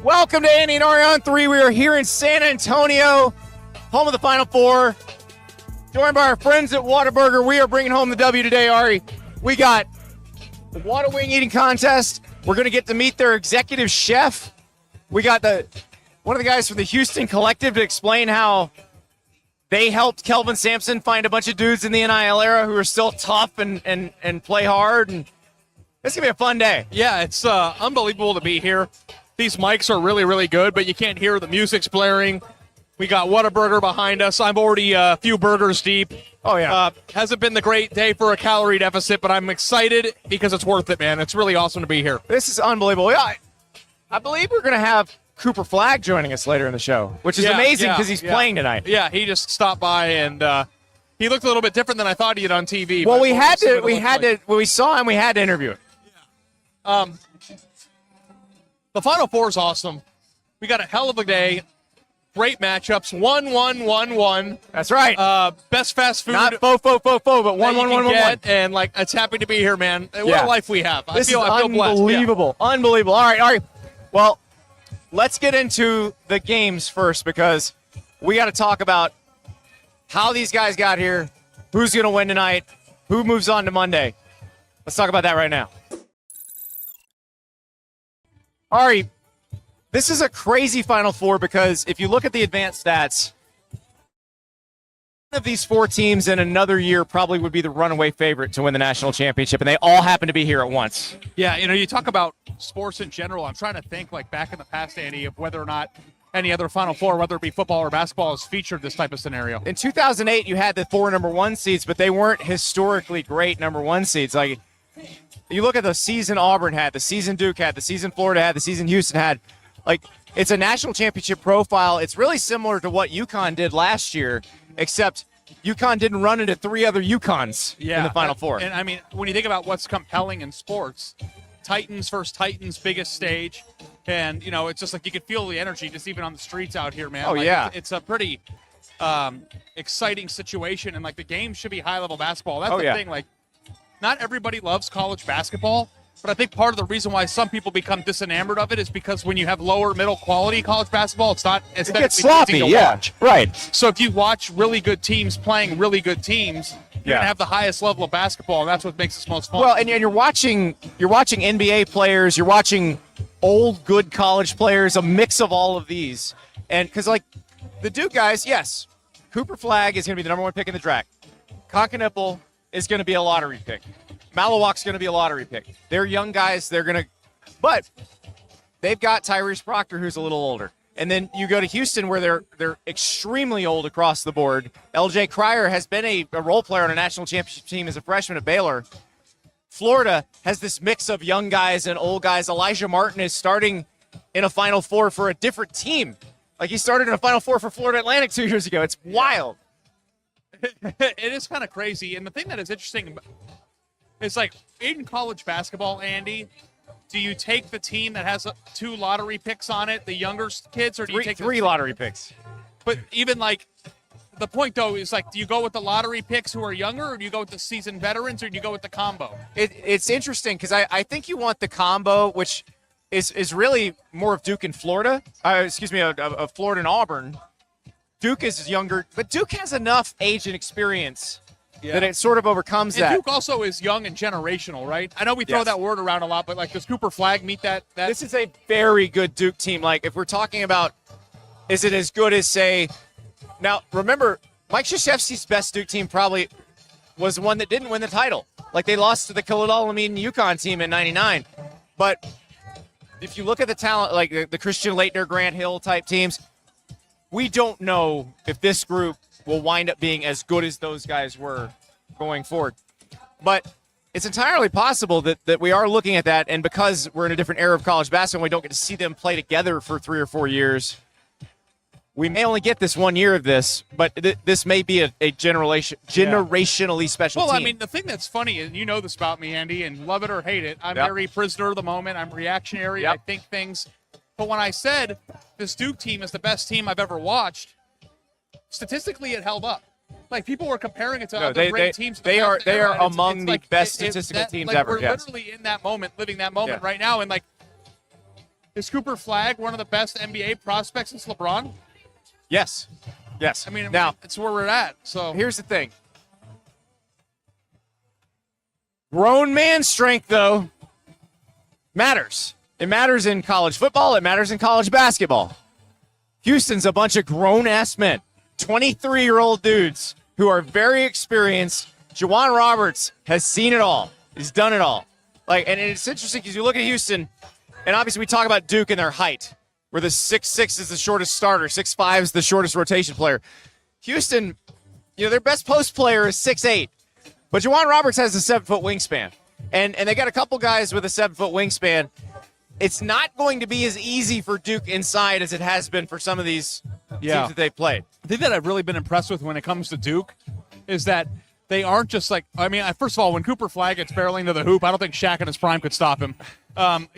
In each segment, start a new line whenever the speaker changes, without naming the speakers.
Welcome to Andy Ari On3. We are here in San Antonio, home of the Final Four. Joined by our friends at Whataburger. We are bringing home the W today, Ari. We got the Whata Wing eating contest. We're going to get to meet their executive chef. We got one of the guys from the Houston Collective to explain how they helped Kelvin Sampson find a bunch of dudes in the NIL era who are still tough and play hard. And it's going to be a fun day.
Yeah, it's unbelievable to be here. These mics are really, really good, but you can't hear the music's blaring. We got Whataburger behind us. I'm already a few burgers deep.
Oh, yeah.
Hasn't been the great day for a calorie deficit, but I'm excited because it's worth it, man. It's really awesome to be here.
This is unbelievable. Yeah, I believe we're going to have Cooper Flagg joining us later in the show, which is amazing because he's playing tonight.
Yeah, he just stopped by, and he looked a little bit different than I thought he did on TV.
Well, when we saw him, we had to interview him.
The Final Four is awesome. We got a hell of a day. Great matchups. 1-1-1-1.
That's right.
Best fast food.
Not faux, but 1-1-1-1-1.
And, it's happy to be here, man. What a life we have. I feel blessed.
Unbelievable. Yeah. Unbelievable. All right. Well, let's get into the games first because we got to talk about how these guys got here, who's going to win tonight, who moves on to Monday. Let's talk about that right now. Ari, this is a crazy Final Four because if you look at the advanced stats, one of these four teams in another year probably would be the runaway favorite to win the national championship, and they all happen to be here at once.
Yeah, you talk about sports in general. I'm trying to think, back in the past, Andy, of whether or not any other Final Four, whether it be football or basketball, has featured this type of scenario.
In 2008, you had the four number one seeds, but they weren't historically great number one seeds. You look at the season Auburn had, the season Duke had, the season Florida had, the season Houston had. It's a national championship profile. It's really similar to what UConn did last year, except UConn didn't run into three other UConns in the Final Four.
And, when you think about what's compelling in sports, Titans versus Titans, biggest stage. And, it's just you can feel the energy just even on the streets out here, man.
Oh, yeah.
It's a pretty exciting situation, and, the game should be high-level basketball. That's the thing, not everybody loves college basketball, but I think part of the reason why some people become disenamored of it is because when you have lower middle quality college basketball, it's not aesthetically
gets sloppy,
to watch.
Right.
So if you watch really good teams playing really good teams, you're going to have the highest level of basketball, and that's what makes this most fun.
Well, and you're watching NBA players, you're watching old good college players, a mix of all of these. And because the Duke guys, yes, Cooper Flagg is going to be the number one pick in the draft. Cocknipple is going to be a lottery pick. Malawak's going to be a lottery pick. They're young guys. But they've got Tyrese Proctor, who's a little older. And then you go to Houston, where they're extremely old across the board. LJ Cryer has been a role player on a national championship team as a freshman at Baylor. Florida has this mix of young guys and old guys. Elijah Martin is starting in a Final Four for a different team. He started in a Final Four for Florida Atlantic 2 years ago. It's wild.
It is kind of crazy. And the thing that is interesting is in college basketball, Andy, do you take the team that has two lottery picks on it, the younger kids, or do you take
three lottery picks?
But even the point though is do you go with the lottery picks who are younger, or do you go with the seasoned veterans, or do you go with the combo?
It's interesting because I think you want the combo, which is really more of Duke and Florida. Of Florida and Auburn. Duke is younger, but Duke has enough age and experience that it sort of overcomes that.
Duke also is young and generational, right? I know we throw that word around a lot, but does Cooper Flagg meet that?
This is a very good Duke team. If we're talking about, is it as good as, say, now remember, Mike Krzyzewski's best Duke team probably was the one that didn't win the title. They lost to the Khalid Al-Amin UConn team in '99. But if you look at the talent, the Christian Laettner, Grant Hill type teams, we don't know if this group will wind up being as good as those guys were going forward. But it's entirely possible that we are looking at that, and because we're in a different era of college basketball, we don't get to see them play together for 3 or 4 years. We may only get this 1 year of this, but this may be a generationally special team.
Well, the thing that's funny, and you know this about me, Andy, and love it or hate it, I'm very prisoner of the moment. I'm reactionary. I think things. But when I said this Duke team is the best team I've ever watched, statistically it held up. People were comparing it to other great teams.
They are among the best statistical teams ever.
We're literally in that moment, living that moment right now, and Is Cooper Flagg one of the best NBA prospects since LeBron?
Yes.
I mean,
now
it's where we're at. So
here's the thing. Grown man strength, though, matters. It matters in college football. It matters in college basketball. Houston's a bunch of grown-ass men, 23-year-old dudes who are very experienced. Juwan Roberts has seen it all. He's done it all. And it's interesting because you look at Houston, and obviously we talk about Duke and their height, where the 6'6" is the shortest starter, 6'5" is the shortest rotation player. Houston, their best post player is 6'8", but Juwan Roberts has a 7-foot wingspan, and they got a couple guys with a 7-foot wingspan. It's not going to be as easy for Duke inside as it has been for some of these teams that they've played.
The thing that I've really been impressed with when it comes to Duke is that they aren't just first of all, when Cooper Flagg gets barreling to the hoop, I don't think Shaq in his prime could stop him. I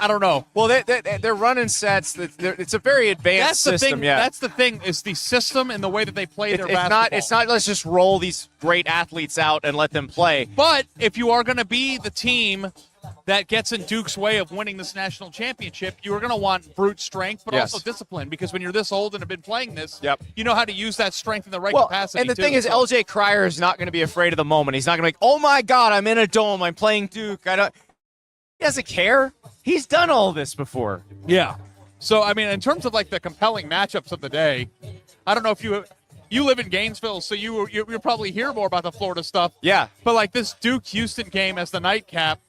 don't know.
Well, they're running sets. It's a very advanced system.
That's the thing is the system and the way that they play their basketball.
It's not let's just roll these great athletes out and let them play.
But if you are going to be the team that gets in Duke's way of winning this national championship, you are going to want brute strength, but also discipline. Because when you're this old and have been playing this, you know how to use that strength in the right capacity.
And the thing is, LJ Cryer is not going to be afraid of the moment. He's not going to be like, oh my God, I'm in a dome. I'm playing Duke. He doesn't care. He's done all this before.
Yeah. So, in terms of the compelling matchups of the day, I don't know if you live in Gainesville, so you'll probably hear more about the Florida stuff.
Yeah.
But this Duke-Houston game as the nightcap,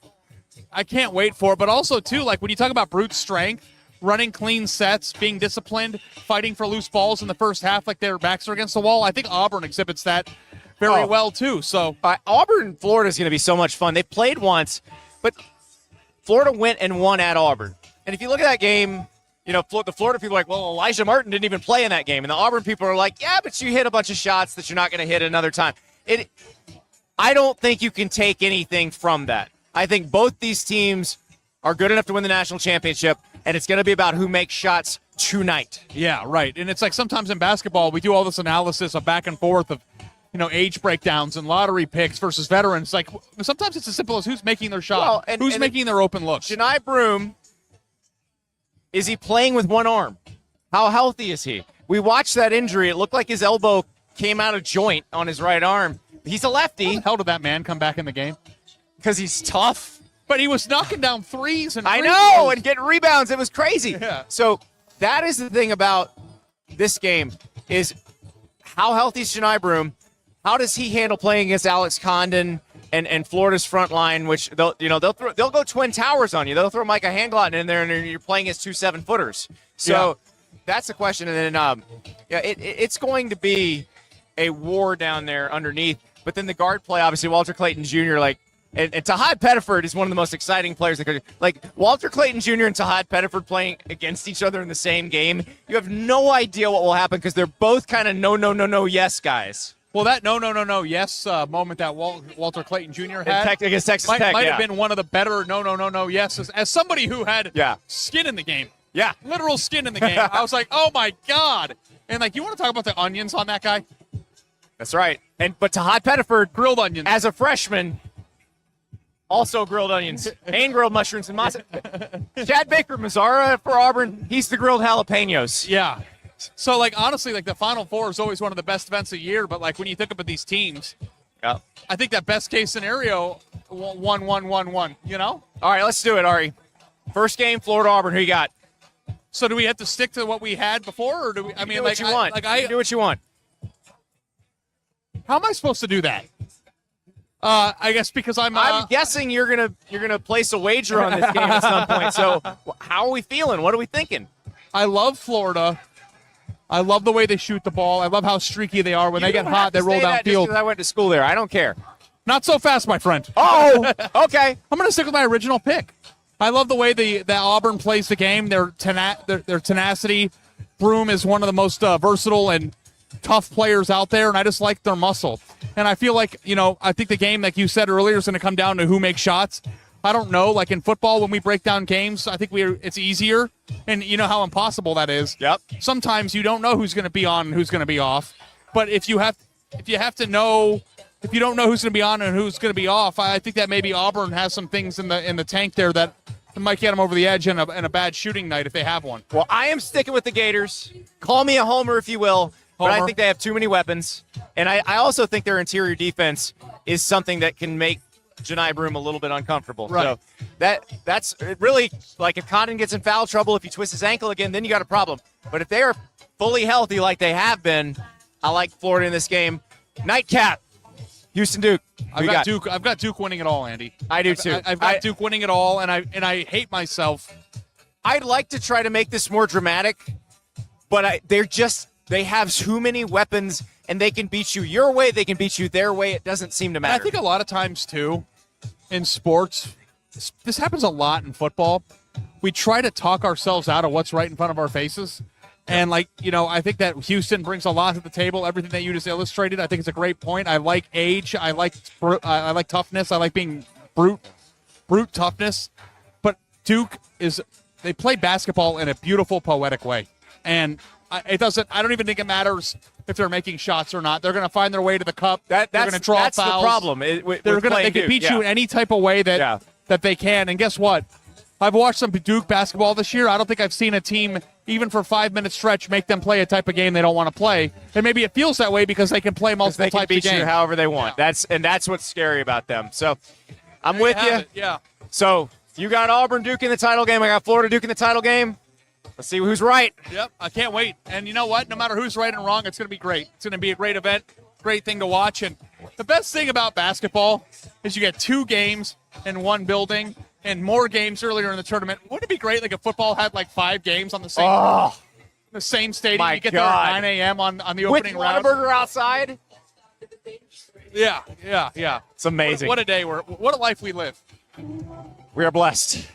I can't wait for it. But also, too, when you talk about brute strength, running clean sets, being disciplined, fighting for loose balls in the first half like their backs are against the wall, I think Auburn exhibits that very well, too. So
Auburn, Florida is going to be so much fun. They played once, but Florida went and won at Auburn. And if you look at that game, the Florida people are like, well, Elijah Martin didn't even play in that game. And the Auburn people are like, yeah, but you hit a bunch of shots that you're not going to hit another time. I don't think you can take anything from that. I think both these teams are good enough to win the national championship, and it's going to be about who makes shots tonight.
Yeah, right. And it's sometimes in basketball, we do all this analysis of back and forth of, age breakdowns and lottery picks versus veterans. Sometimes it's as simple as who's making their shot, who's making their open looks.
Janai Broome, is he playing with one arm? How healthy is he? We watched that injury. It looked like his elbow came out of joint on his right arm. He's a lefty.
How the hell did that man come back in the game?
Because he's tough.
But he was knocking down threes and
I know, and getting rebounds. It was crazy.
Yeah.
So that is the thing about this game is how healthy is Janai Broome? How does he handle playing against Alex Condon and Florida's front line, which they'll go Twin Towers on you. They'll throw Micah Handlott in there, and you're playing as 2 7-footers. So that's the question. And then it's going to be a war down there underneath. But then the guard play, obviously, Walter Clayton Jr. And Tahad Pettiford is one of the most exciting players. Walter Clayton Jr. and Tahad Pettiford playing against each other in the same game. You have no idea what will happen because they're both kind of no, yes guys.
Well, that no, yes moment that Walter Clayton Jr. had
against Texas Tech
might have been one of the better no, yeses. As somebody who had skin in the game, literal skin in the game, I was like, oh my God. And you want to talk about the onions on that guy?
That's right. But Tahad Pettiford,
grilled onions
as a freshman. Also grilled onions and grilled mushrooms and masa. Chad Baker Mazzara for Auburn, he's the grilled jalapenos.
Yeah. So, honestly, the Final Four is always one of the best events of the year. But, when you think about these teams, I think that best-case scenario, 1-1-1-1, All
right, let's do it, Ari. First game, Florida-Auburn. Who you got?
So, do we have to stick to what we had before? Or do we? I mean,
do what you want. Do what you want.
How am I supposed to do that? I guess because I'm
guessing you're gonna place a wager on this game at some point. So, how are we feeling? What are we thinking?
I love Florida. I love the way they shoot the ball. I love how streaky they are. When they get hot, they roll downfield.
I went to school there. I don't care.
Not so fast, my friend.
Oh, okay.
I'm going to stick with my original pick. I love the way that Auburn plays the game. Their tenacity. Broome is one of the most versatile and tough players out there, and I just like their muscle. And I feel like, I think the game, like you said earlier, is going to come down to who makes shots. I don't know. In football, when we break down games, I think it's easier. And you know how impossible that is.
Yep.
Sometimes you don't know who's going to be on and who's going to be off. But if you don't know who's going to be on and who's going to be off, I think that maybe Auburn has some things in the tank there that it might get them over the edge in a bad shooting night if they have one.
Well, I am sticking with the Gators. Call me a homer if you will, but I think they have too many weapons. And I also think their interior defense is something that can make Janai Broom a little bit uncomfortable.
Right.
So that's really, like, if Condon gets in foul trouble, if he twists his ankle again, then you got a problem. But if they are fully healthy like they have been, I like Florida in this game. Nightcap, Houston Duke.
I've got Duke winning it all, Andy.
I do too.
I've got Duke winning it all, and I hate myself.
I'd like to try to make this more dramatic, but they have too many weapons, and they can beat you your way, they can beat you their way. It doesn't seem to matter.
And I think a lot of times too, in sports, this happens a lot in football. We try to talk ourselves out of what's right in front of our faces. And, I think that Houston brings a lot to the table. Everything that you just illustrated, I think it's a great point. I like age. I like toughness. I like being brute toughness. But Duke they play basketball in a beautiful, poetic way. And I don't even think it matters if they're making shots or not. They're going to find their way to the cup. They're going to draw fouls.
That's the problem.
They can beat you in any type of way that they can. And guess what? I've watched some Duke basketball this year. I don't think I've seen a team, even for a 5-minute stretch, make them play a type of game they don't want to play. And maybe it feels that way because they can play multiple types of games.
They can beat you however they want.
Yeah.
That's what's scary about them. So I'm with you.
Yeah.
So you got Auburn Duke in the title game. I got Florida Duke in the title game. Let's see who's right.
Yep, I can't wait. And you know what? No matter who's right and wrong, it's going to be great. It's going to be a great event, great thing to watch. And the best thing about basketball is you get 2 games in one building and more games earlier in the tournament. Wouldn't it be great if football had 5 games on the same stadium? You get there at 9 a.m. on the opening round.
With Whataburger outside?
Yeah.
It's amazing.
What a day. What a life we live.
We are blessed.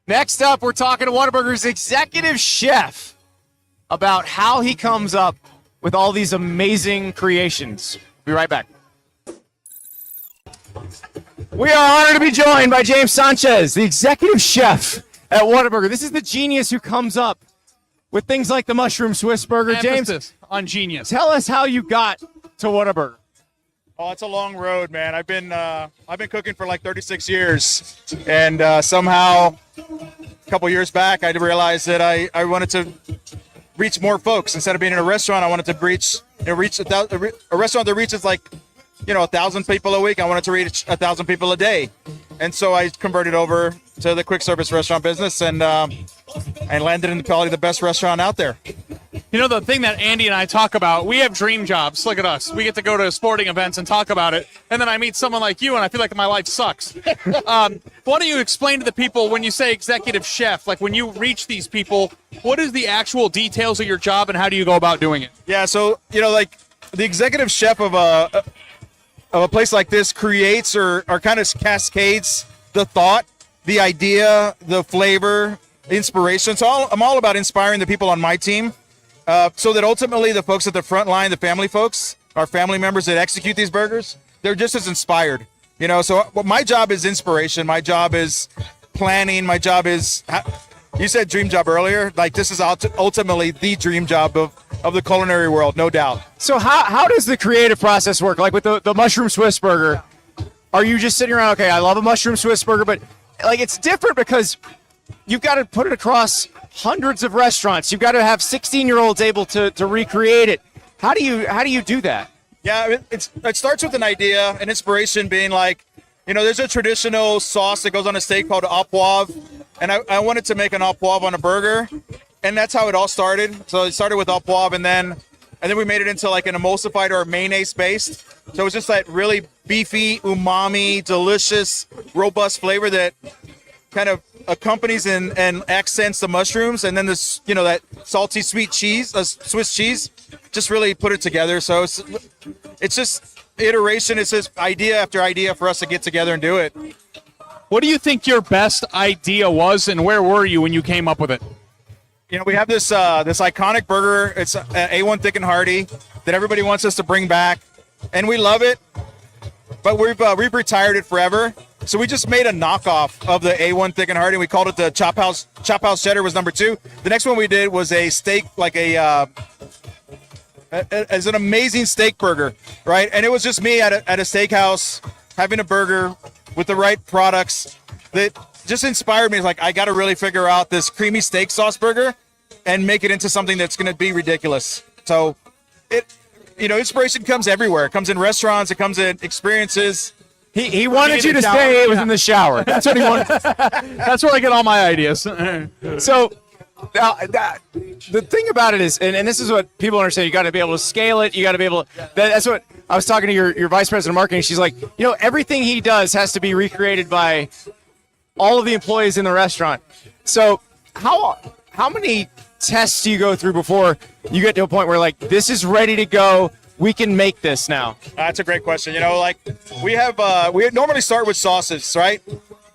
Next up, we're talking to Whataburger's executive chef about how he comes up with all these amazing creations. Be right back. We are honored to be joined by James Sanchez, the executive chef at Whataburger. This is the genius who comes up with things like the mushroom Swiss burger.
Emphasis on genius.
Tell us how you got to Whataburger.
Oh, it's a long road, man. I've been cooking for 36 years, and somehow a couple years back, I realized that I wanted to reach more folks. Instead of being in a restaurant, I wanted to reach a restaurant that reaches 1,000 people a week. I wanted to reach 1,000 people a day, and so I converted over to the quick service restaurant business, and I landed in probably the best restaurant out there.
You know, the thing that Andy and I talk about, we have dream jobs. Look at us. We get to go to sporting events and talk about it. And then I meet someone like you, and I feel like my life sucks. Why don't you explain to the people, when you say executive chef, when you reach these people, what is the actual details of your job, and how do you go about doing it?
Yeah, so, the executive chef of a place like this creates or kind of cascades the thought, the idea, the flavor, inspiration. So I'm all about inspiring the people on my team. So that ultimately the folks at the front line, the family folks, our family members that execute these burgers, they're just as inspired. So my job is inspiration. My job is planning. My job is, you said dream job earlier. This is ultimately the dream job of the culinary world, no doubt.
So how does the creative process work? With the mushroom Swiss burger, are you just sitting around, okay, I love a mushroom Swiss burger, but it's different because you've got to put it across hundreds of restaurants. You've got to have 16-year-olds able to recreate it. How do you do that?
Yeah, it starts with an idea, an inspiration being there's a traditional sauce that goes on a steak called au poivre, and I wanted to make an au poivre on a burger, and that's how it all started. So it started with au poivre, and then we made it into an emulsified or mayonnaise based. So it was just that really beefy, umami, delicious, robust flavor that kind of accompanies and accents the mushrooms, and then this, that salty sweet cheese, Swiss cheese, just really put it together. So it's just iteration. It's just idea after idea for us to get together and do it.
What do you think your best idea was, and where were you when you came up with it?
We have this iconic burger. It's A1 thick and hearty that everybody wants us to bring back, and we love it, but we've retired it forever. So we just made a knockoff of the A1 thick and hearty. We called it the Chop House. Chop House cheddar was number 2. The next one we did was a steak, as an amazing steak burger, right? And it was just me at a steakhouse having a burger with the right products that just inspired me. It's like, I got to really figure out this creamy steak sauce burger and make it into something that's going to be ridiculous. So inspiration comes everywhere. It comes in restaurants. It comes in experiences.
He wanted you to say it was in the shower. That's what he wanted.
That's where I get all my ideas.
So the thing about it is, and this is what people understand, you got to be able to scale it. You got to be able to, that's what I was talking to your vice president of marketing. She's like, everything he does has to be recreated by all of the employees in the restaurant. So how many tests do you go through before you get to a point where, like, this is ready to go? We can make this now.
That's a great question. We normally start with sauces, right?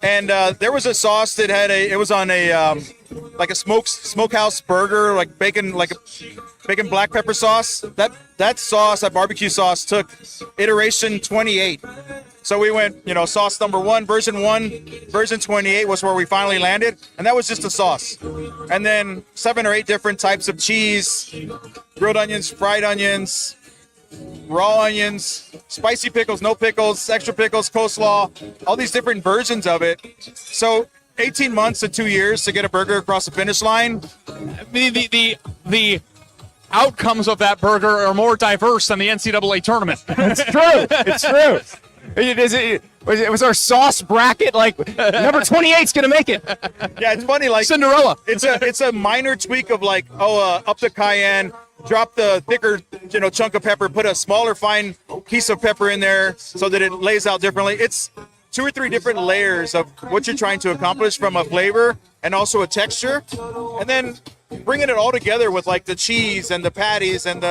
And there was a sauce that it was on a like a smokehouse burger, like bacon black pepper sauce. That sauce, that barbecue sauce, took iteration 28. So we went, sauce number 1, version 28 was where we finally landed, and that was just a sauce. And then 7 or 8 different types of cheese, grilled onions, fried onions, raw onions, spicy pickles, no pickles, extra pickles, coleslaw, all these different versions of it. So 18 months to 2 years to get a burger across the finish line.
The outcomes of that burger are more diverse than the NCAA tournament.
It's true. It's true. It was our sauce bracket, like number 28's gonna make it.
Yeah, it's funny, like
Cinderella.
It's a minor tweak of like, up the cayenne, drop the thicker, chunk of pepper, put a smaller fine piece of pepper in there so that it lays out differently. It's 2 or 3 different layers of what you're trying to accomplish from a flavor and also a texture, and then bringing it all together with like the cheese and the patties and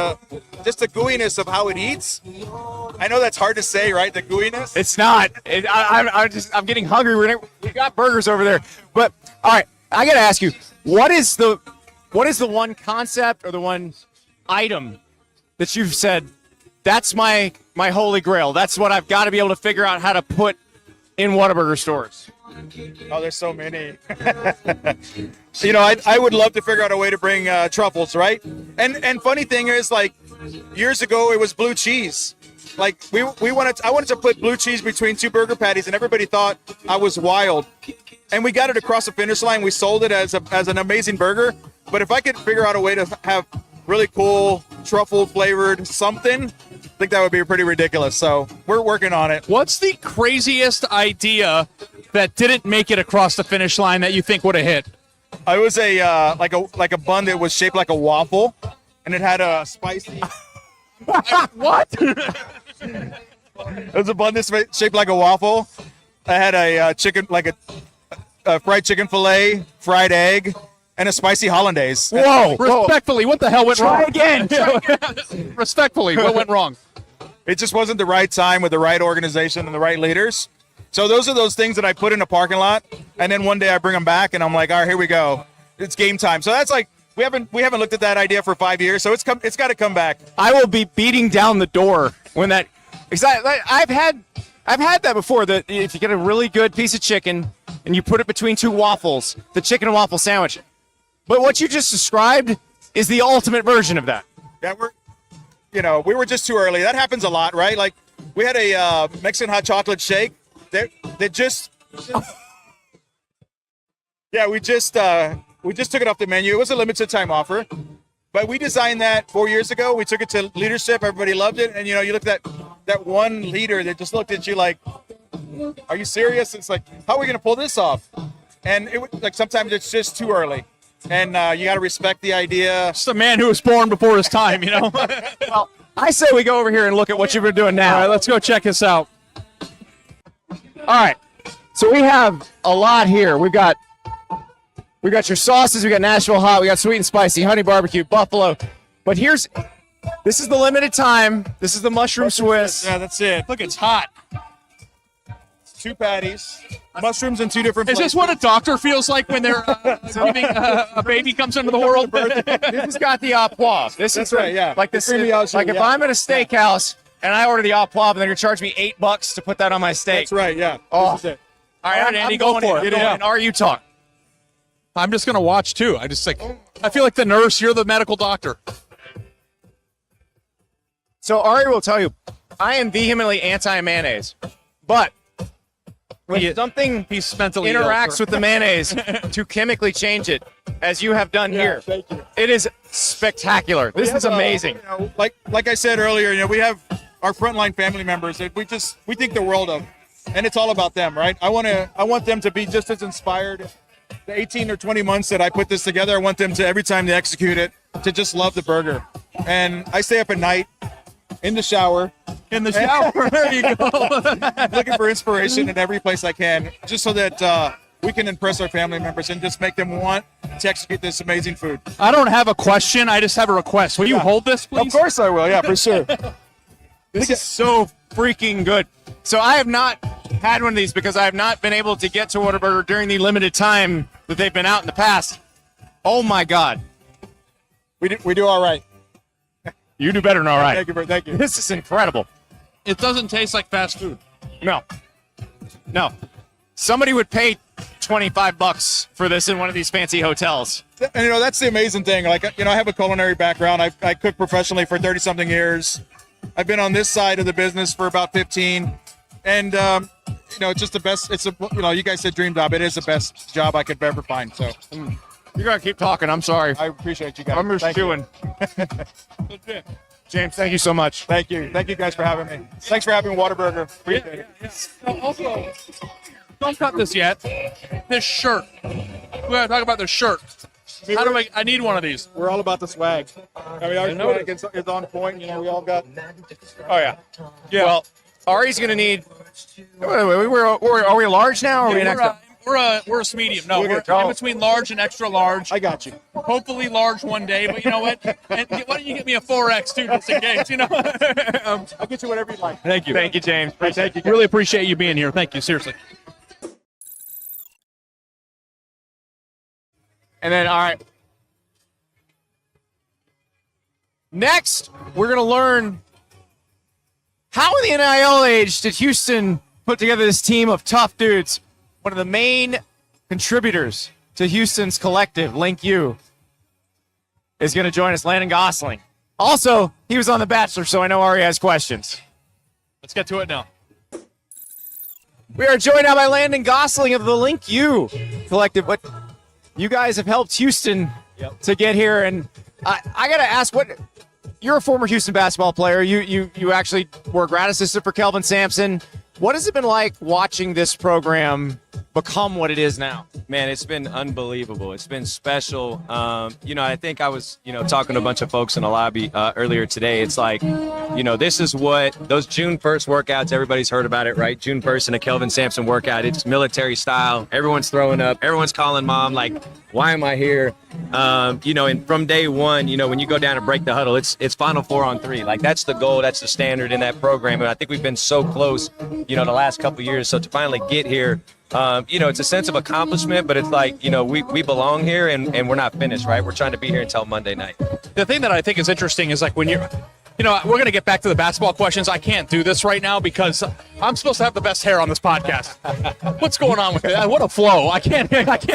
just the gooiness of how it eats. I know that's hard to say, right? The gooiness.
It's not. I'm getting hungry. We got burgers over there. But all right, I gotta ask you, what is the one concept or the one item that you've said, that's my holy grail? That's what I've got to be able to figure out how to put in Whataburger stores.
Oh, there's so many. I would love to figure out a way to bring truffles, right? And funny thing is, like, years ago it was blue cheese. Like I wanted to put blue cheese between 2 burger patties, and everybody thought I was wild. And we got it across the finish line. We sold it as an amazing burger. But if I could figure out a way to have really cool truffle flavored something, I think that would be pretty ridiculous. So we're working on it.
What's the craziest idea that didn't make it across the finish line that you think would have hit?
It was like a bun that was shaped like a waffle, and it had a spicy.
What?
It was a bun that's shaped like a waffle. I had a chicken, like a fried chicken fillet, fried egg, and a spicy hollandaise.
Whoa!
Respectfully, what the hell went wrong?
Try again.
Respectfully, what went wrong?
It just wasn't the right time with the right organization and the right leaders. So those are those things that I put in a parking lot, and then one day I bring them back, and I'm like, all right, here we go. It's game time. So that's like, we haven't looked at that idea for 5 years, so it's got to come back.
I will be beating down the door when that. Exactly. I've had that before. That if you get a really good piece of chicken and you put it between 2 waffles, the chicken and waffle sandwich. But what you just described is the ultimate version of that.
Yeah, we were just too early. That happens a lot, right? Like, we had a Mexican hot chocolate shake that just. Yeah, we just took it off the menu. It was a limited time offer, but we designed that 4 years ago. We took it to leadership. Everybody loved it, and you looked at that one leader that just looked at you like, "Are you serious?" It's like, how are we going to pull this off? And sometimes it's just too early. And you got to respect the idea.
Just a man who was born before his time,
Well, I say we go over here and look at what you've been doing now.
All right, let's go check this out.
All right. So we have a lot here. We got your sauces. We got Nashville hot. We got sweet and spicy, honey barbecue, buffalo. But this is the limited time. This is the mushroom Swiss.
Yeah, that's it.
Look, it's hot.
2 patties, mushrooms in 2 different
Is
flavors.
this what a doctor feels like when they're giving a baby comes into the world?
This has got the au poivre.
That's right, yeah.
Like this.
Creamy au
Like if
yeah.
I'm at a steakhouse and I order the au poivre, and they're gonna charge me $8 to put that on my steak.
That's right, yeah.
Oh.
This is it.
All right,
Andy,
I'm
go
going
for
in.
it.
I'm going
Yeah.
in. Are you talk?
I'm just going to watch, too. I feel like the nurse. You're the medical doctor.
So Ari will tell you, I am vehemently anti-mayonnaise. But when something
he's mentally ill,
interacts with the mayonnaise to chemically change it, as you have done here,
thank you.
it is spectacular. This is amazing.
Like I said earlier, we have our frontline family members that we think the world of, and it's all about them, right? I want them to be just as inspired. The 18 or 20 months that I put this together, I want them to, every time they execute it, to just love the burger. And I stay up at night in the shower.
In the shower, there you go.
Looking for inspiration in every place I can, just so that we can impress our family members and just make them want to execute this amazing food.
I don't have a question. I just have a request. Will you hold this, please?
Of course I will. Yeah, for sure.
This is so freaking good. So I have not had one of these because I have not been able to get to Whataburger during the limited time that they've been out in the past. Oh my God.
We do all right.
You do better than all right.
Thank you.
This is incredible.
It doesn't taste like fast food.
No. Somebody would pay $25 for this in one of these fancy hotels.
And that's the amazing thing. Like, I have a culinary background. I cooked professionally for 30-something years. I've been on this side of the business for about 15. And, it's just the best. It's you guys said dream job. It is the best job I could ever find. So
You got to keep talking. I'm sorry.
I appreciate you guys.
I'm just chewing. James, thank you so much.
Thank you. Thank you guys for having me. Thanks for having Whataburger. Appreciate it.
Also, don't cut this yet. This shirt. We gotta talk about this shirt. How do I need one of these?
We're all about the swag. I mean, our swag is on point. We all got.
Oh, yeah. Well, Ari's going to need. Wait, are we large now? Or are we an extra?
We're a medium. No, we're in between large and extra large.
I got you.
Hopefully large one day, but you know what? And why don't you get me a 4X too, just in case,
I'll get you whatever you like.
Thank you. Thank you, James.
Thank you. Really appreciate you being here. Thank you, seriously.
And then, all right. Next, we're going to learn how in the NIL age did Houston put together this team of tough dudes. One of the main contributors to Houston's collective, Link U, is going to join us, Landon Goesling. Also, he was on The Bachelor, so I know Ari has questions.
Let's get to it now.
We are joined now by Landon Goesling of the Link U collective. But you guys have helped Houston to get here, and I got to ask, you're a former Houston basketball player. You actually were a grad assistant for Kelvin Sampson. What has it been like watching this program become what it is now?
Man, it's been unbelievable. It's been special. I think I was, talking to a bunch of folks in the lobby earlier today. It's like, this is what those June 1st workouts, everybody's heard about it, right? June 1st and a Kelvin Sampson workout. It's military style. Everyone's throwing up. Everyone's calling mom, like, why am I here? And from day one, when you go down and break the huddle, it's Final 4 on 3. Like, that's the goal. That's the standard in that program. And I think we've been so close, the last couple of years. So to finally get here, it's a sense of accomplishment, but it's like, we belong here and we're not finished, right? We're trying to be here until Monday night.
The thing that I think is interesting is like when you're, we're going to get back to the basketball questions. I can't do this right now because I'm supposed to have the best hair on this podcast. What's going on with it? What a flow. I can't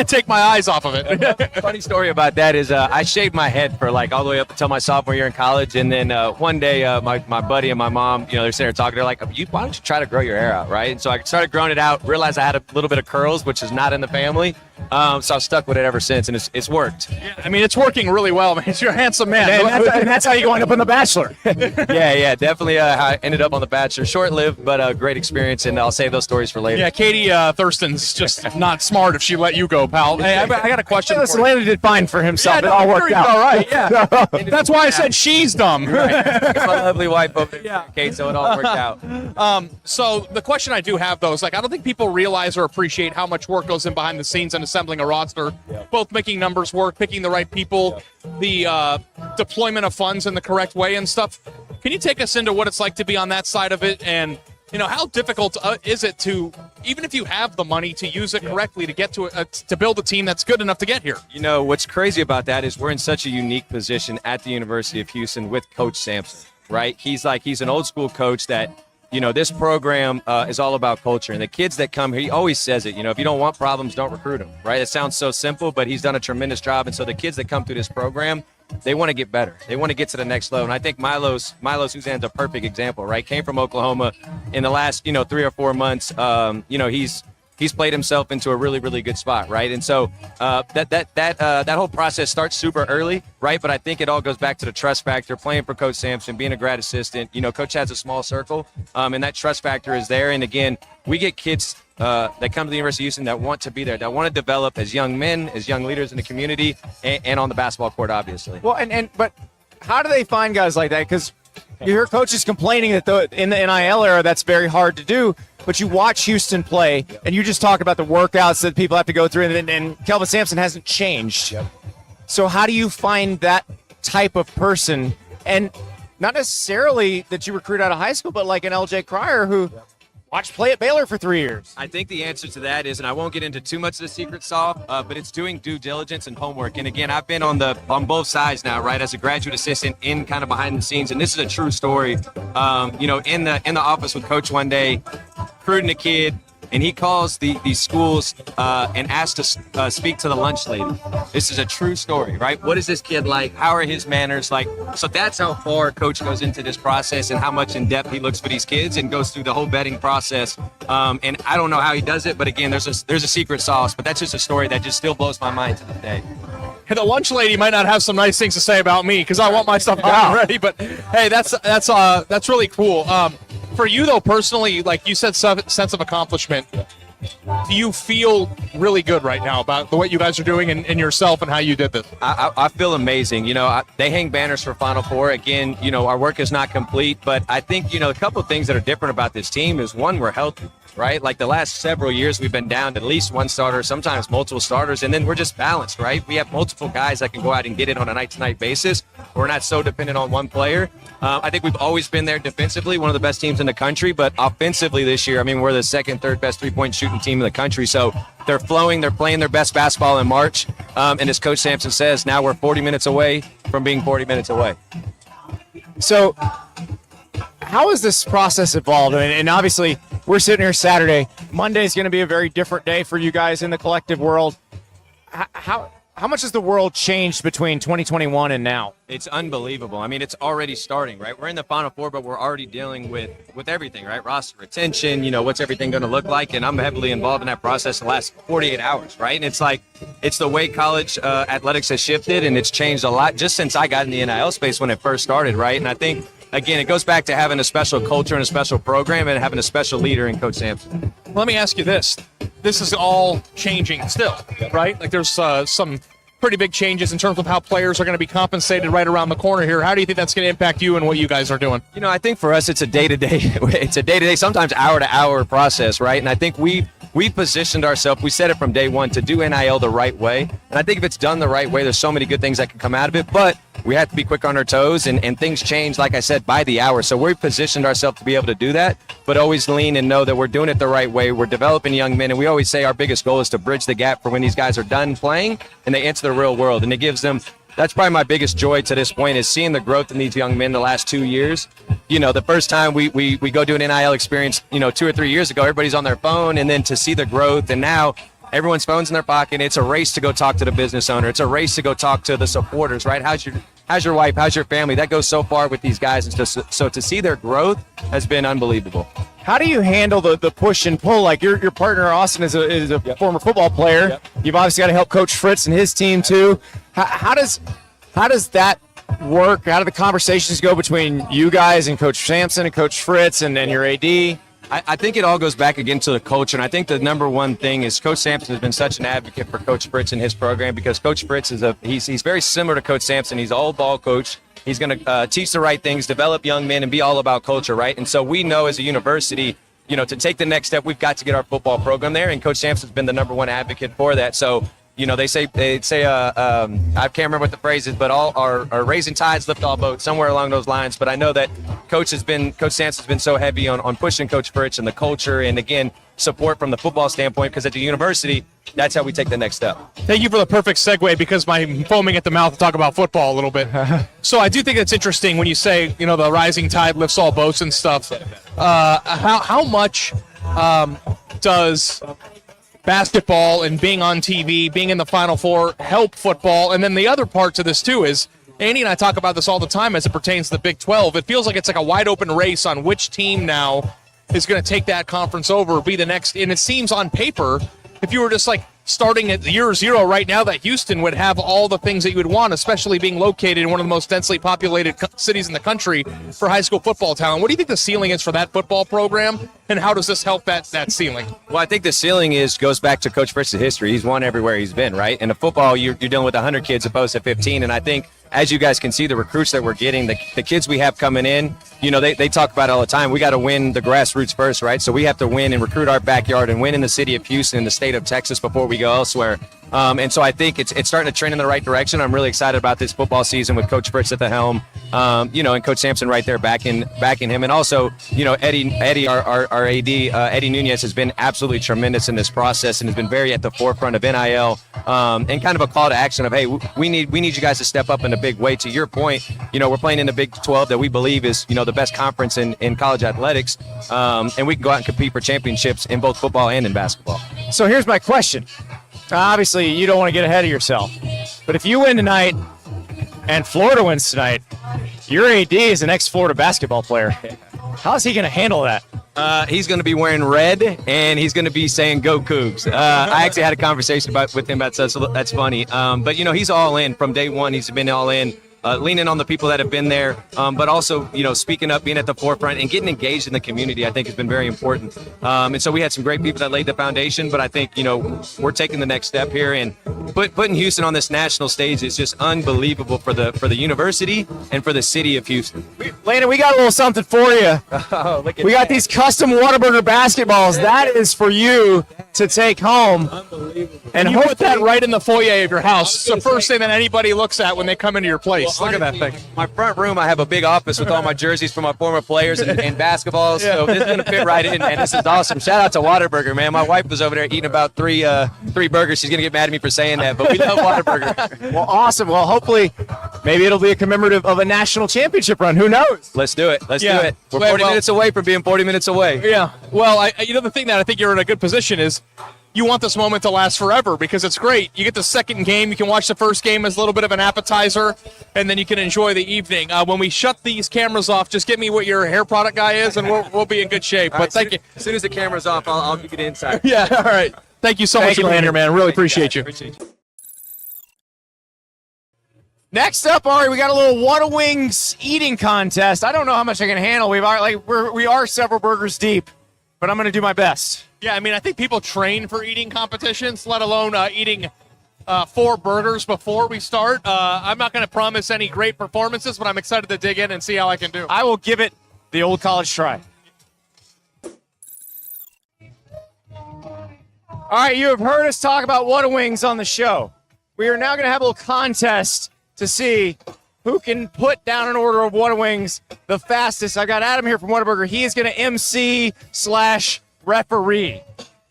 take my eyes off of it.
Funny story about that is I shaved my head for like all the way up until my sophomore year in college. And then one day my buddy and my mom, they're sitting there talking. They're like, why don't you try to grow your hair out, right? And so I started growing it out, realized I had a little bit of curls, which is not in the family. So I've stuck with it ever since, and it's worked.
Yeah, I mean, it's working really well, man. You're a handsome man.
And that's how you wind up on The Bachelor.
yeah, definitely how I ended up on The Bachelor. Short-lived, but a great experience, and I'll save those stories for later.
Yeah, Katie Thurston's just not smart if she let you go, pal. Hey, I got a question.
Listen, Landon did fine for himself. It all worked out.
All right, yeah. That's why I said she's dumb.
Right. My lovely wife over there, Kate, so it all worked out.
So the question I do have, though, is like I don't think people realize or appreciate how much work goes in behind the scenes in assembling a roster, both making numbers work, picking the right people, the deployment of funds in the correct way and stuff. Can you take us into what it's like to be on that side of it, and how difficult is it to, even if you have the money, to use it correctly to get to build a team that's good enough to get here?
What's crazy about that is we're in such a unique position at the University of Houston with Coach Sampson, right? He's an old school coach that, this program is all about culture. And the kids that come here, he always says it, if you don't want problems, don't recruit them, right? It sounds so simple, but he's done a tremendous job. And so the kids that come through this program, they want to get better. They want to get to the next level. And I think Milos Suzanne's a perfect example, right? Came from Oklahoma in the last, 3 or 4 months. He's played himself into a really, really good spot, right? And so that whole process starts super early, right? But I think it all goes back to the trust factor, playing for Coach Sampson, being a grad assistant. Coach has a small circle, and that trust factor is there. And again, we get kids that come to the University of Houston that want to be there, that want to develop as young men, as young leaders in the community, and on the basketball court, obviously.
Well, but how do they find guys like that? Because you hear coaches complaining that in the NIL era, that's very hard to do. But you watch Houston play, and you just talk about the workouts that people have to go through, and Kelvin Sampson hasn't changed. Yep. So how do you find that type of person? And not necessarily that you recruit out of high school, but like an LJ Cryer who watched play at Baylor for 3 years.
I think the answer to that is, and I won't get into too much of the secret sauce, but it's doing due diligence and homework. And again, I've been on both sides now, right, as a graduate assistant in kind of behind the scenes, and this is a true story. In the office with Coach one day, recruiting a kid, and he calls these schools and asks to speak to the lunch lady. This is a true story, right? What is this kid like? How are his manners like? So that's how far Coach goes into this process and how much in depth he looks for these kids and goes through the whole vetting process. And I don't know how he does it, but again, there's a secret sauce. But that's just a story that just still blows my mind to this day.
Hey, the lunch lady might not have some nice things to say about me because I want my stuff gone already. But hey, that's really cool. For you though, personally, like you said, sense of accomplishment. Do you feel really good right now about what you guys are doing and yourself and how you did this?
I feel amazing. They hang banners for Final Four. Again, our work is not complete, but I think, a couple of things that are different about this team is, one, we're healthy, right? Like the last several years, we've been down to at least one starter, sometimes multiple starters, and then we're just balanced, right? We have multiple guys that can go out and get it on a night-to-night basis. We're not so dependent on one player. I think we've always been there defensively, one of the best teams in the country, but offensively this year, we're the second, third best three-point shooting team in the country. So they're flowing, they're playing their best basketball in March. And as Coach Sampson says, now we're 40 minutes away from being 40 minutes away.
So how has this process evolved? And obviously, we're sitting here Saturday. Monday is going to be a very different day for you guys in the collective world. How much has the world changed between 2021 and now?
It's unbelievable. It's already starting, right? We're in the Final Four, but we're already dealing with everything, right? Roster retention, what's everything going to look like? And I'm heavily involved in that process the last 48 hours, right? And it's the way college athletics has shifted, and it's changed a lot just since I got in the NIL space when it first started, right? And I think, again, it goes back to having a special culture and a special program and having a special leader in Coach Sampson.
Let me ask you this. This is all changing still, right? Like there's some pretty big changes in terms of how players are going to be compensated right around the corner here. How do you think that's going to impact you and what you guys are doing?
I think for us it's a day-to-day, sometimes hour-to-hour process, right? And I think we positioned ourselves, we said it from day one, to do NIL the right way. And I think if it's done the right way, there's so many good things that can come out of it. But we have to be quick on our toes, and things change, like I said, by the hour. So we've positioned ourselves to be able to do that, but always lean and know that we're doing it the right way. We're developing young men, and we always say our biggest goal is to bridge the gap for when these guys are done playing and they enter the real world. And it gives them, that's probably my biggest joy to this point, is seeing the growth in these young men the last 2 years. The first time we go do an NIL experience, 2 or 3 years ago, everybody's on their phone, and then to see the growth, and now everyone's phone's in their pocket. It's a race to go talk to the business owner. It's a race to go talk to the supporters, right? How's your wife? How's your family? That goes so far with these guys. And so to see their growth has been unbelievable.
How do you handle the push and pull? Like your partner Austin is a former football player. Yep. You've obviously got to help Coach Fritz and his team too. How does that work? How do the conversations go between you guys and Coach Sampson and Coach Fritz and your AD?
I think it all goes back again to the culture, and I think the number one thing is Coach Sampson has been such an advocate for Coach Fritz and his program, because Coach Fritz he's very similar to Coach Sampson. He's an old ball coach. He's going to teach the right things, develop young men, and be all about culture, right? And so we know as a university, to take the next step, we've got to get our football program there, and Coach Sampson's been the number one advocate for that. So they say I can't remember what the phrase is, but all our raising tides lift all boats, somewhere along those lines. But I know that Coach Sampson's been so heavy on pushing Coach Fritz and the culture, and again, support from the football standpoint, because at the university, that's how we take the next step.
Thank you for the perfect segue, because I'm foaming at the mouth to talk about football a little bit. So I do think it's interesting when you say, the rising tide lifts all boats and stuff. How much does basketball and being on TV, being in the Final Four help football? And then the other part to this too is Andy and I talk about this all the time as it pertains to the Big 12. It feels like it's like a wide open race on which team now is going to take that conference over, be the next. And it seems on paper, if you were just like starting at year zero right now, that Houston would have all the things that you would want, especially being located in one of the most densely populated cities in the country for high school football talent. What do you think the ceiling is for that football program, and how does this help that ceiling?
Well, I think the ceiling goes back to Coach Fritz's history. He's won everywhere he's been, right? And in football, you're dealing with 100 kids opposed to 15, and I think as you guys can see, the recruits that we're getting, the kids we have coming in, they talk about it all the time. We got to win the grassroots first, right? So we have to win and recruit our backyard and win in the city of Houston and the state of Texas before we go elsewhere. And so I think it's starting to trend in the right direction. I'm really excited about this football season with Coach Fritz at the helm, and Coach Sampson right there backing him. And also, Eddie, our AD, Eddie Nunez has been absolutely tremendous in this process and has been very at the forefront of NIL and kind of a call to action of, hey, we need you guys to step up in a big way. To your point, we're playing in the Big 12 that we believe is, the best conference in college athletics, and we can go out and compete for championships in both football and in basketball.
So here's my question. Obviously, you don't want to get ahead of yourself. But if you win tonight and Florida wins tonight, your AD is an ex-Florida basketball player. How is he going to handle that?
He's going to be wearing red, and he's going to be saying, "Go Cougs." I actually had a conversation with him about that, so that's funny. But, he's all in. From day one, he's been all in. Leaning on the people that have been there, but also, speaking up, being at the forefront, and getting engaged in the community, I think has been very important. And so we had some great people that laid the foundation, but I think, we're taking the next step here, and putting Houston on this national stage is just unbelievable for the university and for the city of Houston.
Landon, we got a little something for you.
Oh, look at
we got these custom Whataburger basketballs. That is for you to take home.
Unbelievable. And you put that right in the foyer of your house. It's the first thing that anybody looks at when they come into your place. Look at that thing.
My front room, I have a big office with all my jerseys from my former players and basketballs, so this is going to fit right in, man. This is awesome. Shout out to Whataburger, man. My wife was over there eating about three burgers. She's going to get mad at me for saying that, but we love Whataburger.
Well, awesome. Well, hopefully, maybe it'll be a commemorative of a national championship run. Who knows?
Let's do it. Let's do it. We're 40 minutes away from being 40 minutes away.
Yeah. Well, the thing that I think you're in a good position is you want this moment to last forever because it's great. You get the second game. You can watch the first game as a little bit of an appetizer, and then you can enjoy the evening. When we shut these cameras off, just get me what your hair product guy is, and we'll be in good shape. But thank you.
As soon as the camera's off, I'll give you the insight.
Yeah, all right. Thank you so much for being here, man. Really appreciate you.
Next up, Ari, we got a little Whata Wings eating contest. I don't know how much I can handle. We are several burgers deep, but I'm going to do my best.
Yeah, I think people train for eating competitions, let alone eating 4 burgers before we start. I'm not going to promise any great performances, but I'm excited to dig in and see how I can do.
I will give it the old college try. All right, you have heard us talk about Whata Wings on the show. We are now going to have a little contest to see who can put down an order of Whata Wings the fastest. I've got Adam here from Whataburger. He is going to MC/referee.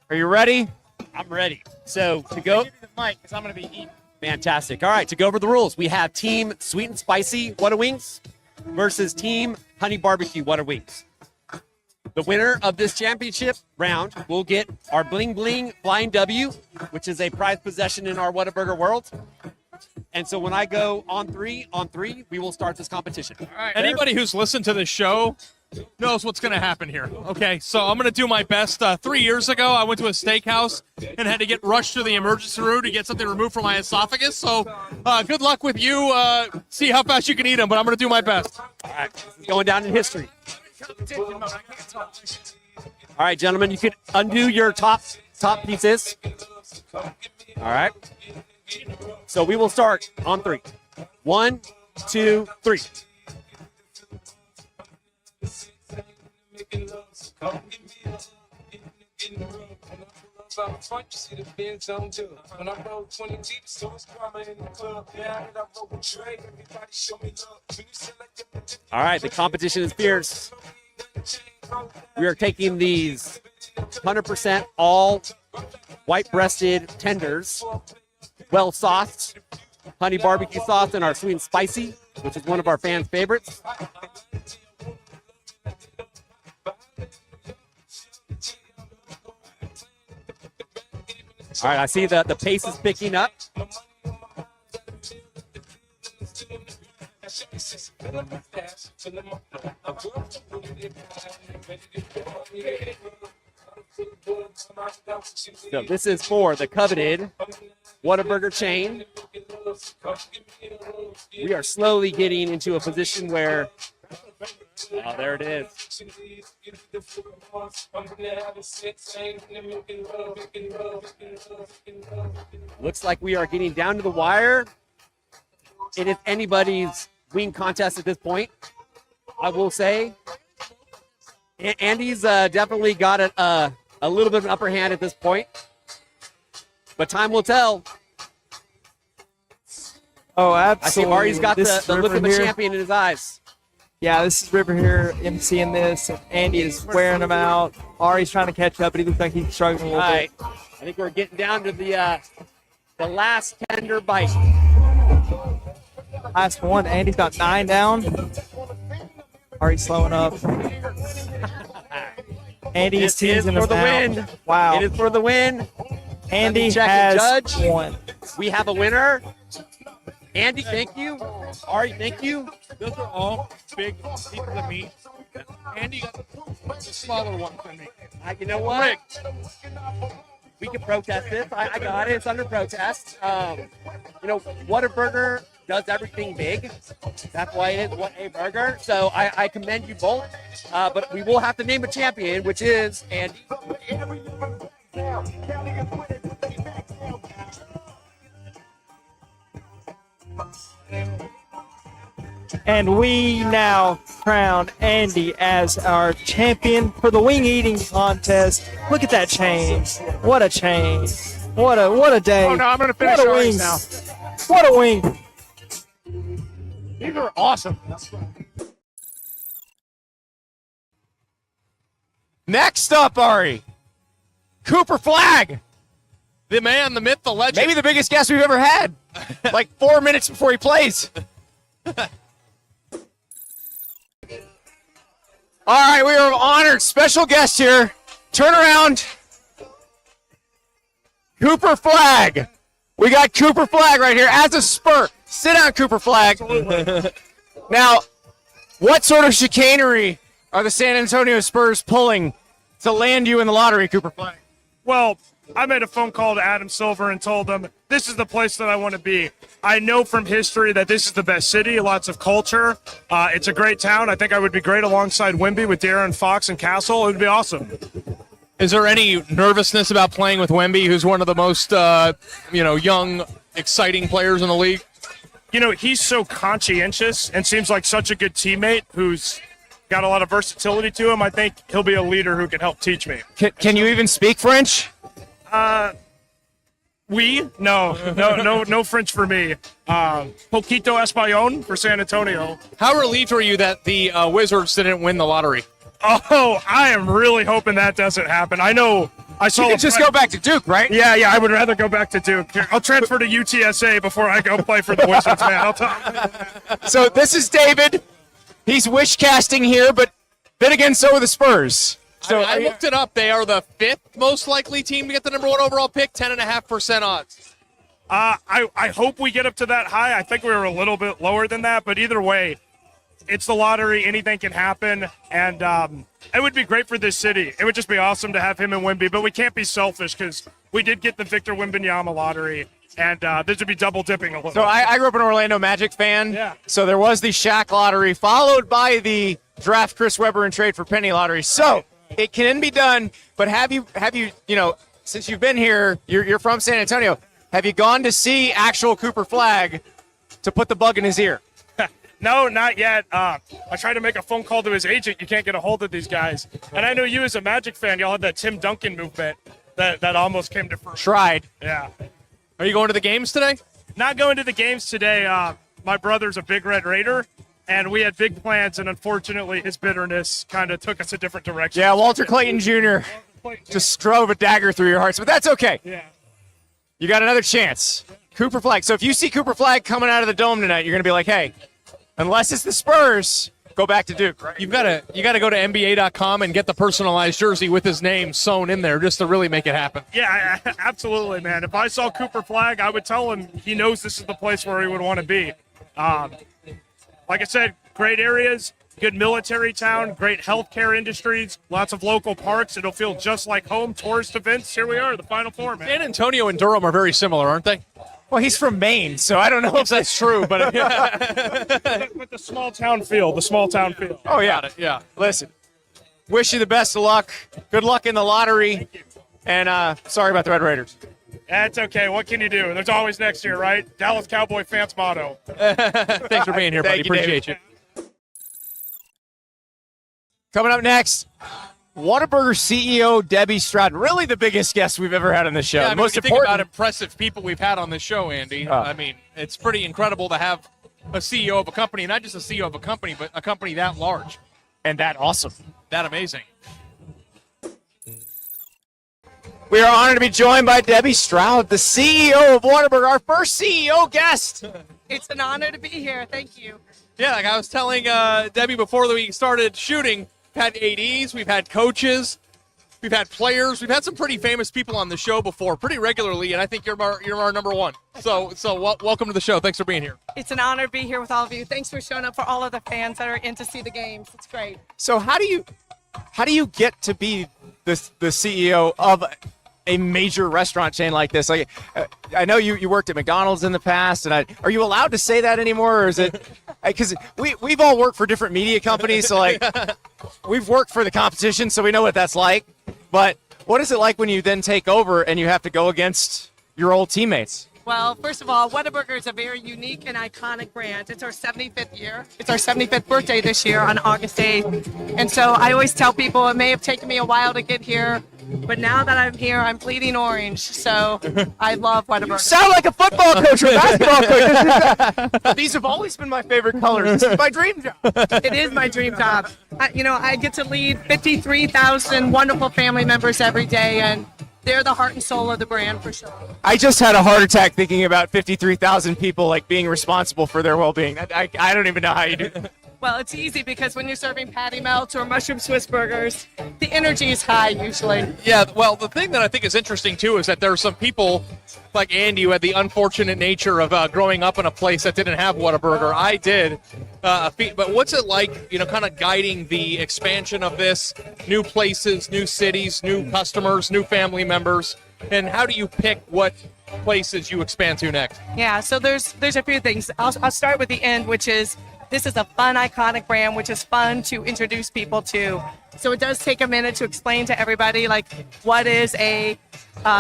Are you ready?
I'm ready. So to go,
Give me the mic because I'm going to be eating.
fantastic. All right, to go over the rules, we have Team Sweet and Spicy Whata Wings versus Team Honey Barbecue Whata Wings. The winner of this championship round will get our Bling Bling Flying W, which is a prized possession in our Whataburger world. And so when I go on three, we will start this competition.
All right. Anybody who's listened to this show knows what's going to happen here. Okay, so I'm going to do my best. 3 years ago, I went to a steakhouse and had to get rushed to the emergency room to get something removed from my esophagus. So good luck with you. See how fast you can eat them, but I'm going to do my best.
All right, this is going down in history. All right, gentlemen, you can undo your top pieces. All right. So we will start on 3. 1, 2, 3. All right, the competition is fierce. We are taking these 100% all white-breasted tenders, well sauced, honey barbecue sauce, and our sweet and spicy, which is one of our fans' favorites. All right, I see the pace is picking up. So this is for the coveted Whataburger chain. We are slowly getting into a position where, oh, there it is. Looks like we are getting down to the wire. It is anybody's wing contest at this point, I will say. Andy's definitely got a little bit of an upper hand at this point, but time will tell.
Oh,
I
absolutely.
see Ari's got
This
the
is
look of a
River here.
champion in his eyes.
Yeah, this is River here emceeing this. And Andy is wearing him out. Ari's trying to catch up, but he looks like he's struggling a
All
little
right, I think we're getting down to the last tender bite.
bit. Last one. Andy's got 9 down. Ari's slowing up. Andy is
This is
teasing
for
him
the
out.
win.
Wow.
It is for the win.
Andy
check and
has
judge.
won.
We have a winner. Andy, thank you. Ari, thank you.
Those are all big pieces of meat. Andy got the smaller one than me.
You know what? We can protest this. I got it. It's under protest. Whataburger does everything big. That's why it is What a Burger. So I commend you both. But we will have to name a champion, which is Andy.
And we now crown Andy as our champion for the wing eating contest. Look at that chain. What a chain. What a day.
Oh, no, I'm going to finish
What a
ours
wings.
now.
What a wing.
These are awesome. Next up, Ari, Cooper Flagg.
The man, the myth, the legend.
Maybe the biggest guest we've ever had. Like 4 minutes before he plays. All right, we are honored. Special guest here. Turn around. Cooper Flagg. We got Cooper Flagg right here as a Spur. Sit down, Cooper Flagg. Now, what sort of chicanery are the San Antonio Spurs pulling to land you in the lottery, Cooper Flagg?
Well, I made a phone call to Adam Silver and told him this is the place that I want to be. I know from history that this is the best city, lots of culture. It's a great town. I think I would be great alongside Wemby with De'Aaron Fox and Castle. It would be awesome.
Is there any nervousness about playing with Wemby, who's one of the most, young, exciting players in the league?
You know, he's so conscientious and seems like such a good teammate who's got a lot of versatility to him. I think he'll be a leader who can help teach me.
Can you even speak French?
No French for me. Poquito Español for San Antonio.
How relieved were you that the Wizards didn't win the lottery?
Oh, I am really hoping that doesn't happen. I know I saw.
You can just go back to Duke, right?
Yeah, I would rather go back to Duke. I'll transfer to UTSA before I go play for the Wizards, man. I'll tell.
So this is David. He's wish casting here, but then again, so are the Spurs. So
I looked it up. They are the 5th most likely team to get the number 1 overall pick, 10.5% odds.
I hope we get up to that high. I think we were a little bit lower than that, but either way, it's the lottery. Anything can happen, and it would be great for this city. It would just be awesome to have him and Wemby, but we can't be selfish because we did get the Victor Wembanyama lottery, and this would be double dipping a little.
So I grew up an Orlando Magic fan.
Yeah.
So there was the Shaq lottery, followed by the draft Chris Webber and trade for Penny lottery. So it can be done, but have you since you've been here, you're from San Antonio, have you gone to see actual Cooper Flagg to put the bug in his ear?
No, not yet. I tried to make a phone call to his agent. You can't get a hold of these guys. And I know you as a Magic fan, y'all had that Tim Duncan movement that almost came to fruition.
Tried.
Yeah.
Are you going to the games today?
Not going to the games today. My brother's a big Red Raider, and we had big plans, and unfortunately his bitterness kind of took us a different direction.
Yeah, Walter Clayton Jr. just drove a dagger through your hearts, but that's okay.
Yeah.
You got another chance. Cooper Flagg. So if you see Cooper Flagg coming out of the dome tonight, you're going to be like, hey, unless it's the Spurs, go back to Duke. Right?
You got to go to NBA.com and get the personalized jersey with his name sewn in there just to really make it happen.
Yeah, absolutely, man. If I saw Cooper Flagg, I would tell him he knows this is the place where he would want to be. like I said, great areas, good military town, great healthcare industries, lots of local parks. It'll feel just like home. Tourist events. Here we are, the Final Four, man.
San Antonio and Durham are very similar, aren't they?
Well, he's from Maine, so I don't know if that's true, but
With the small town feel,
oh yeah,
Got it, yeah.
Listen, wish you the best of luck. Good luck in the lottery, and sorry about the Red Raiders.
That's okay. What can you do? There's always next year, right? Dallas Cowboy fans motto.
Thanks for being here, buddy.
Thank you,
Appreciate
David.
you.
Coming up next, Whataburger CEO Debbie Stroud, really the biggest guest we've ever had on the show.
Yeah, I
the
mean,
most
if you think about
important.
impressive people we've had on this show, Andy. I mean, it's pretty incredible to have a CEO of a company, not just a CEO of a company, but a company that large,
And that awesome.
that amazing.
We are honored to be joined by Debbie Stroud, the CEO of Whataburger, our first CEO guest.
It's an honor to be here. Thank you.
Yeah, like I was telling Debbie before we started shooting, we've had ADs, we've had coaches, we've had players, we've had some pretty famous people on the show before, pretty regularly, and I think you're our number one. So welcome to the show. Thanks for being here.
It's an honor to be here with all of you. Thanks for showing up for all of the fans that are in to see the games. It's great.
So how do you get to be the CEO of a major restaurant chain like this? Like, I know you worked at McDonald's in the past, and are you allowed to say that anymore, or is it because we've all worked for different media companies, so like we've worked for the competition, so we know what that's like. But what is it like when you then take over and you have to go against your old teammates?
Well, first of all, Whataburger is a very unique and iconic brand. It's our 75th year. It's our 75th birthday this year on August 8th. And so I always tell people it may have taken me a while to get here, but now that I'm here, I'm bleeding orange. So I love Whataburger.
Sound like a football coach or a basketball coach. These have always been my favorite colors. This is my dream job.
It is my dream job. I get to lead 53,000 wonderful family members every day, and they're the heart and soul of the brand for sure.
I just had a heart attack thinking about 53,000 people like being responsible for their well-being. I don't even know how you do that.
Well, it's easy because when you're serving patty melts or mushroom Swiss burgers, the energy is high usually.
Yeah, well, the thing that I think is interesting, too, is that there are some people like Andy who had the unfortunate nature of growing up in a place that didn't have Whataburger. I did. But what's it like, kind of guiding the expansion of this, new places, new cities, new customers, new family members, and how do you pick what places you expand to next?
Yeah, so there's a few things. I'll start with the end, which is this is a fun, iconic brand, which is fun to introduce people to. So it does take a minute to explain to everybody, like, what is a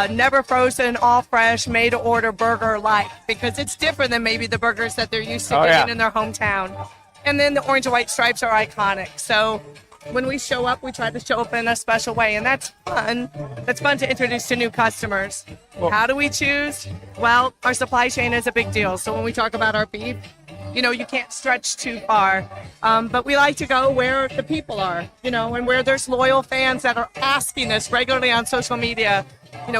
never frozen, all fresh, made-to-order burger like, because it's different than maybe the burgers that they're used to getting in their hometown. And then the orange and white stripes are iconic. So when we show up, we try to show up in a special way, and that's fun. That's fun to introduce to new customers. How do we choose? Well, our supply chain is a big deal. So when we talk about our beef, you can't stretch too far. But we like to go where the people are, and where there's loyal fans that are asking us regularly on social media,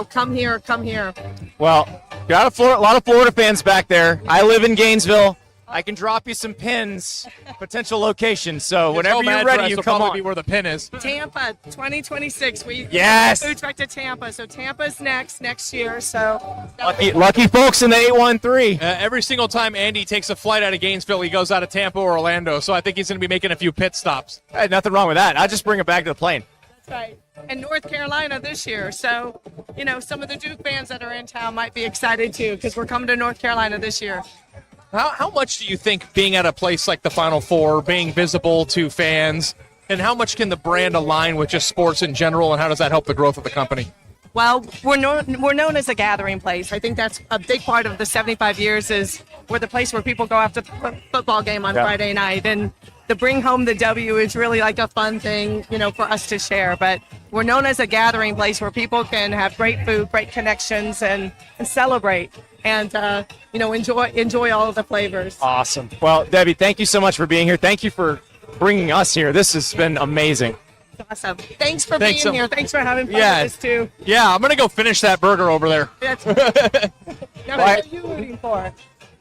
come here, come here.
Well, got a lot of Florida fans back there. I live in Gainesville. I can drop you some pins, potential locations. So whenever you're ready, you come on.
Be where the pin is.
Tampa, 2026.
Yes.
Food truck to Tampa. So Tampa's next year. So
Lucky folks in the 813.
Every single time Andy takes a flight out of Gainesville, he goes out of Tampa or Orlando. So I think he's going to be making a few pit stops.
Hey, nothing wrong with that. I'll just bring it back to the plane.
That's right. And North Carolina this year. So, some of the Duke fans that are in town might be excited too, because we're coming to North Carolina this year.
How much do you think being at a place like the Final Four, being visible to fans, and how much can the brand align with just sports in general, and how does that help the growth of the company?
Well, we're known as a gathering place. I think that's a big part of the 75 years is we're the place where people go after the football game on Friday night. And the bring home the W is really like a fun thing, for us to share. But we're known as a gathering place where people can have great food, great connections, and celebrate. And, enjoy all of the flavors.
Awesome. Well, Debbie, thank you so much for being here. Thank you for bringing us here. This has been amazing.
Awesome. Thanks for being here. Thanks for having fun with us, too.
Yeah, I'm going to go finish that burger over there.
That's now, what are you rooting for?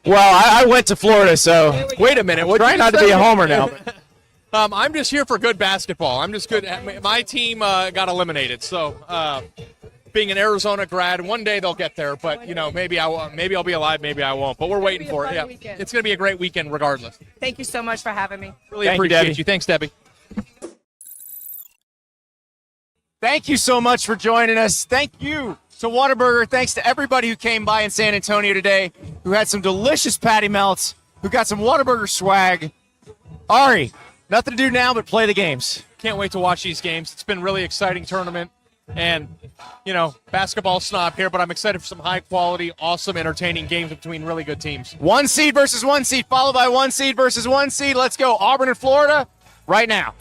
Well, I went to Florida, so
Wait a minute.
try not to be a homer now.
I'm just here for good basketball. I'm just good. My team got eliminated, so being an Arizona grad. One day they'll get there, but maybe I'll be alive, maybe I won't. But we're waiting for it. Yeah,
weekend.
it's going to be a great weekend regardless.
Thank you so much for having me.
Really
Thank you,
appreciate
Debbie.
you. Thanks, Debbie.
Thank you so much for joining us. Thank you to Whataburger. Thanks to everybody who came by in San Antonio today, who had some delicious patty melts, who got some Whataburger swag. Ari, nothing to do now but play the games.
Can't wait to watch these games. It's been a really exciting tournament. And, basketball snob here, but I'm excited for some high-quality, awesome, entertaining games between really good teams.
1 seed versus 1 seed, followed by 1 seed versus 1 seed. Let's go. Auburn and Florida right now.